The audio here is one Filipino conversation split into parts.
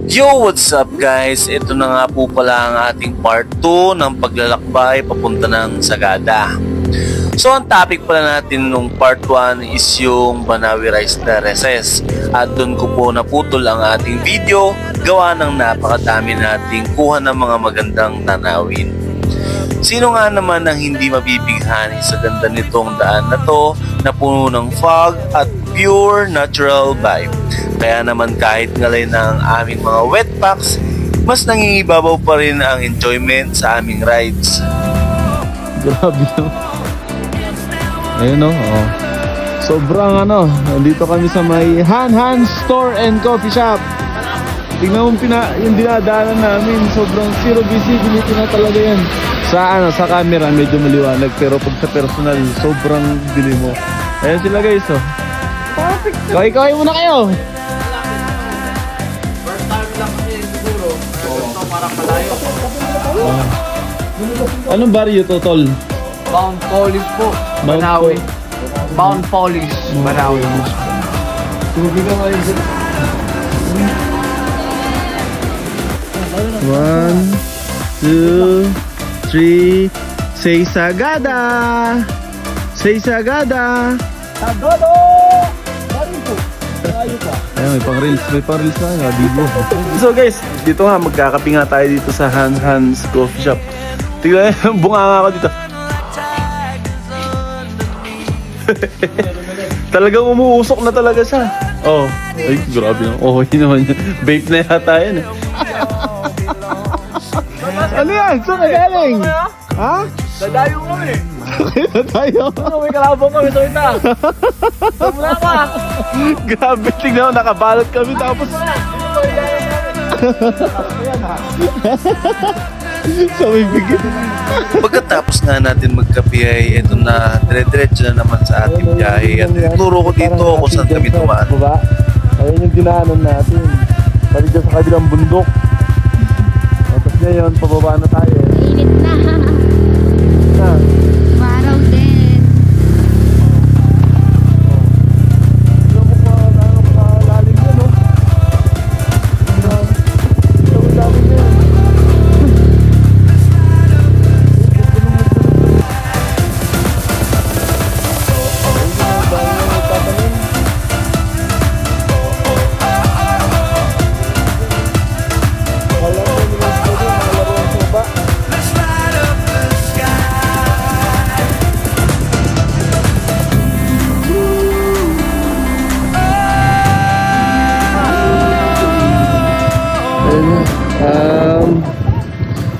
Yo, what's up guys? Ito na nga po pala ang ating part 2 ng paglalakbay papunta ng Sagada. So ang topic pala natin nung part 1 is yung Banawi Rice Terraces. At doon ko po naputol ang ating video gawa ng napakadami nating kuha ng mga magandang tanawin. Sino nga naman ang hindi mabibighani sa ganda nitong daan na to na puno ng fog at pure natural vibe. Kaya naman kahit ngalay na ang aming mga wet packs, mas nangingibabaw pa rin ang enjoyment sa aming rides. Grabe no. Ayun no. Oh. Sobrang nandito kami sa may Han Store and Coffee Shop. Tingnan mo yung dinadaanan namin, sobrang zero visibility na talaga yan. Sa camera medyo maliwanag, pero pag sa personal sobrang dilim mo. Ayan sila guys oh. Perfect. Kaway muna kayo. First time lang kasi siguro. Ito parang malayo. Anong barrio to, tol? Mount Polish po. Banawi. Mount Polish. Banawi. Tubig ka kayo. 1, 2, 3. Say Sagada! Say Sagada! Sagado! Barito. Malayo pa. Ayan, may pang-reels na video. So guys, dito nga, magkakape nga tayo dito sa Han's Coffee Shop. Tignan, bunga nga ako dito. Talagang umuusok na talaga siya. Oh, ay grabe na. Oh, yun naman yun. Vape na yata yan. Ano yan? Saan na galing? Ha? Dadayo kami. Kaya tayo. May kalabang kami sa ita. Wala pa. Grabe, tignan mo, nakabalot kami tapos sa may bigit. Pagkatapos nga natin magkape ay ito na, dire-diretso na naman sa ating biyahe. At ituturo ko dito kung saan kami tumaan. Ayun yung dinaanan natin. Pati dyan sa kabilang bundok. Tapos ngayon, pababa na tayo. Init na. Na. Maraw din. Tignan mo pa, lalim yan, no? Tignan mo lalim yan.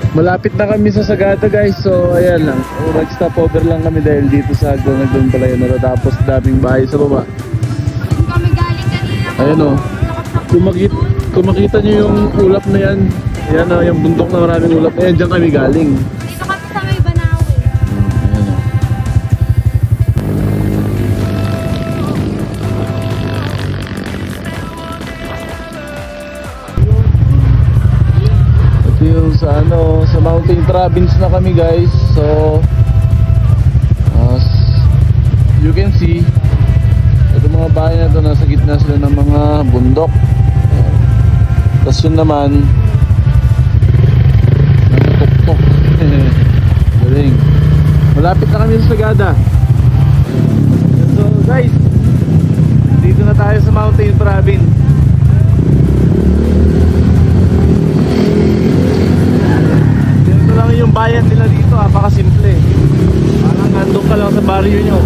Malapit na kami sa Sagada guys, so ayan lang, nag-stop over lang kami dahil dito sa Agdon pala yun, tapos daming bahay sa baba. Kami galing kanina. Ayan o, kung makita nyo yung ulap na yan, yan o, yung bundok na maraming ulap, ayan dyan kami galing. Dito kami sa may Banawi. Ayan o. Ito yung sa sa mountain province na kami guys, so as you can see, ito mga bahay na ito, nasa gitna sila ng mga bundok. Tapos yun naman nakatuktok. Galing. Malapit na kami sa Sagada. So guys, dito na tayo sa mountain province. Ganito lang yung bayan nila dito, napakasimple. Parang nandun ka lang sa barrio nyo.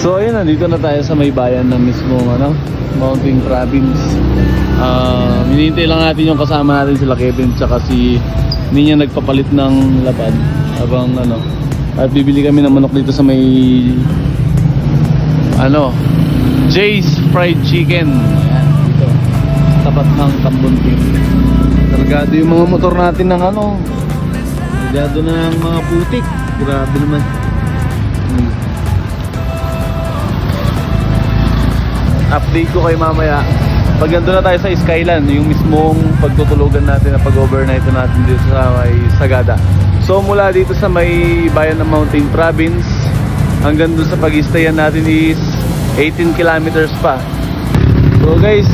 So ayun, nandito na tayo sa may bayan ng mismong Mountain Province. Hinihintay lang natin yung kasama natin sila Kevin tsaka si Ninya nagpapalit ng lapad habang at bibili kami ng manok dito sa may Jay's Fried Chicken. Ayan, dito. Tapat ng Tambuntin. Kargado yung mga motor natin ng ano. Kargado ng mga putik. Grabe naman. Update ko kayo mamaya. Pag nandun na tayo sa Skyland, yung mismong pagtutulugan natin na pag-overnight natin dito sa may Sagada. So mula dito sa may bayan ng Mountain Province hanggang dun sa pag-stayan natin is 18 kilometers pa. So guys,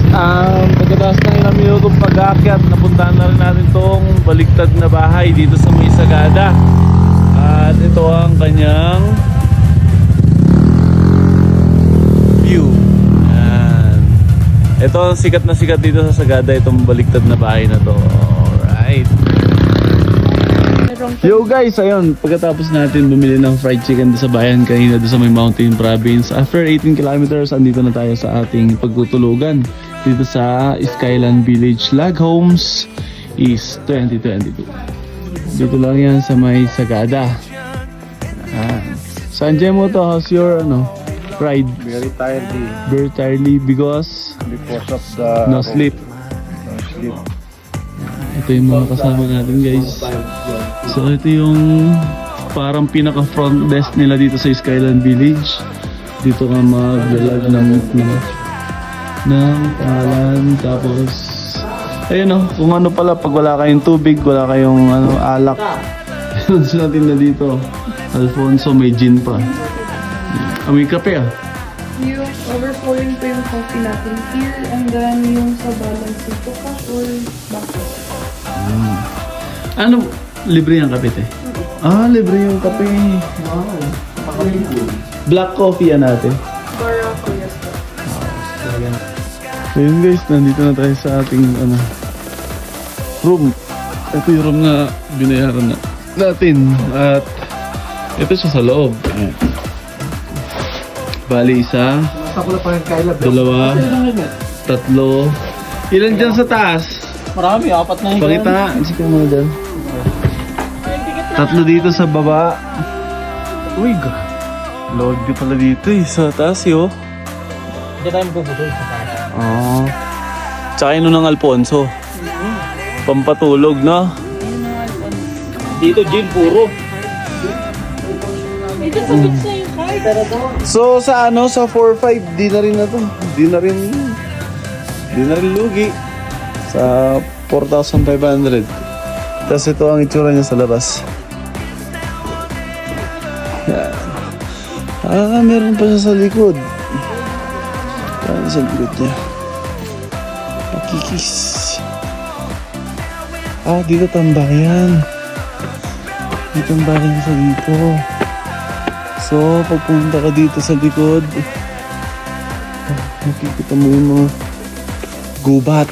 pagkatapos ng ilang minutong pag-aakyat, napuntahan na rin natin tong baligtad na bahay dito sa may Sagada. At ito ang kanyang view. Yan. Ito ang sikat na sikat dito sa Sagada, itong baligtad na bahay na to. Alright. Yo guys, ayun, pagkatapos natin bumili ng fried chicken sa bayan kanina doon sa may Mountain Province, after 18 kilometers, andito na tayo sa ating pagtutulugan dito sa Skyland Village Lag Homes East 2022. Dito lang yan sa may Sagada. Sanjay mo to, how's your ride? Very tired Very tiredly because of the no sleep. Ito yung mga kasama natin guys. So ito yung parang pinaka front desk nila dito sa Skyland Village. Dito ka maglalag ng pangalan. Tapos ayun kung ano pala pag wala kayong tubig, wala kayong alak. Meron sila tinda dito. Alfonso, may gin pa. May kape Yung overflowing pa yung coffee natin here, and then yung sa balance ito cash or backwards. Ano? Libre yung kape te? Libre yung kape. Wow. Black coffee yan natin. Barako, yes po. So yun guys, nandito na tayo sa ating room. Ito yung room na binayaran natin. At ito siya sa loob. Ayan. Bali isa, dalawa, tatlo. Ilan dyan sa taas? Marami, apat na Pakita nga. Sige mo dyan. Tatlo dito sa baba. Uy, load ka pala dito sa taas yo. Hindi tayo magpuputol sa taas. Tsaka yun ng Alfonso. Pampatulog, no? Dito, gin, puro. Ito sa gitna yung card. So sa sa 4-5, di na rin na to. Di na rin lugi. Sa 4,500. Tapos ito ang itsura niya sa labas. Yan. Meron pa siya sa likod. Yan sa likod niya. Pakikis. Dito tambayan. Dito tambayan sa dito. So, pagpunta ka dito sa likod, makikita mo yung mga gubat.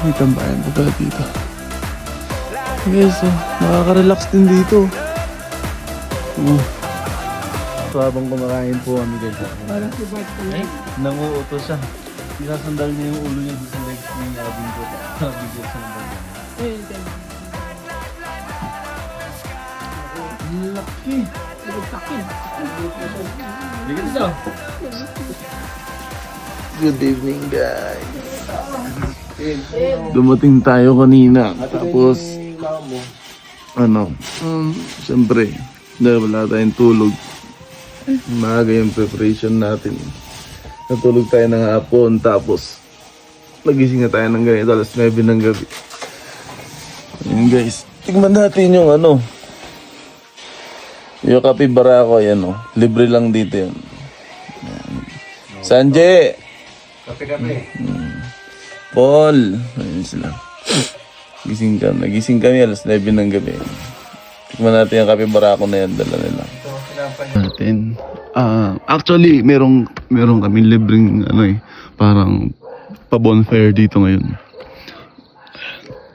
May tambayan pa pala dito. Guys, nakaka-relax din dito. So, habang kumakain po kami guys, nanguuto siya. Sinasandal niya yung ulo niya sa legs ng labing ko. Bigyan siya ng bagay. Laki. Good evening guys. Dumating tayo kanina. Tapos siyempre dahil wala tayong tulog. Maaga yung preparation natin. Natulog tayo ng hapon. Tapos nagising na tayo ng ganito alas 9 ng gabi. Ayun guys. Tignan natin yung yung kape barako, yan libre lang dito yan. Sanjay! Kape. Paul! Ayun sila. Nagising kami alas 9 ng gabi. Tikman natin yung kape barako na yan, dala nila. Natin. Actually, merong kami libreng parang pa-bonfire dito ngayon.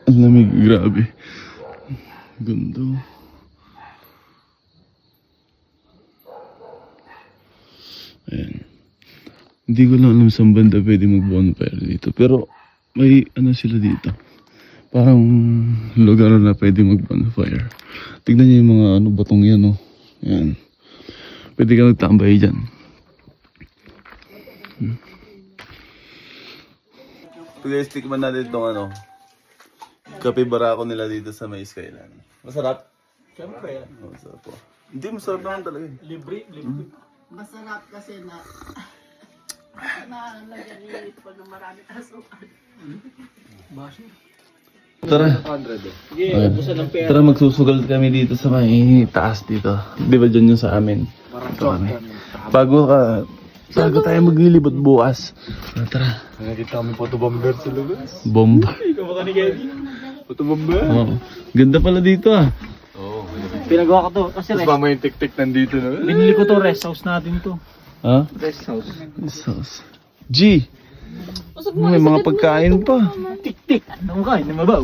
Ang lamig, grabe. Ganda. Ayan. Hindi ko lang alam saan banda pwede mag-bonfire dito. Pero may sila dito. Parang lugar na pwede mag-bonfire. Tignan niyo yung mga batong yan. Ayan. Pwede ka magtambay dyan. So guys, tikman natin itong ano, kape barako nila dito sa may Skyline. Masarap? Siyempre. Masarap po. Hindi, masarap naman talaga. Libre. Masarap kasi na nalagyan nito ng maraming asukal. Tara. Sige, ubusan ng pera. Tara, magsusugal kami dito sa may taas dito. Di ba dyan yung sa amin? Ito kami. Bago tayo maglilibot bukas. Tara. Nakita kami photobomber sa lugar. Bomba. Ikaw ba ka ni Kevin? Photobomber? Oh. Ganda pala dito ah. Pinagawa ko to. Kasi Tapos mamaya yung tik-tik nandito na. binili ko to, rest house natin to. Ha? Rest house. Sauce. G! May mga pagkain pa. Tik-tik. Ano ka? Hindi mabaw.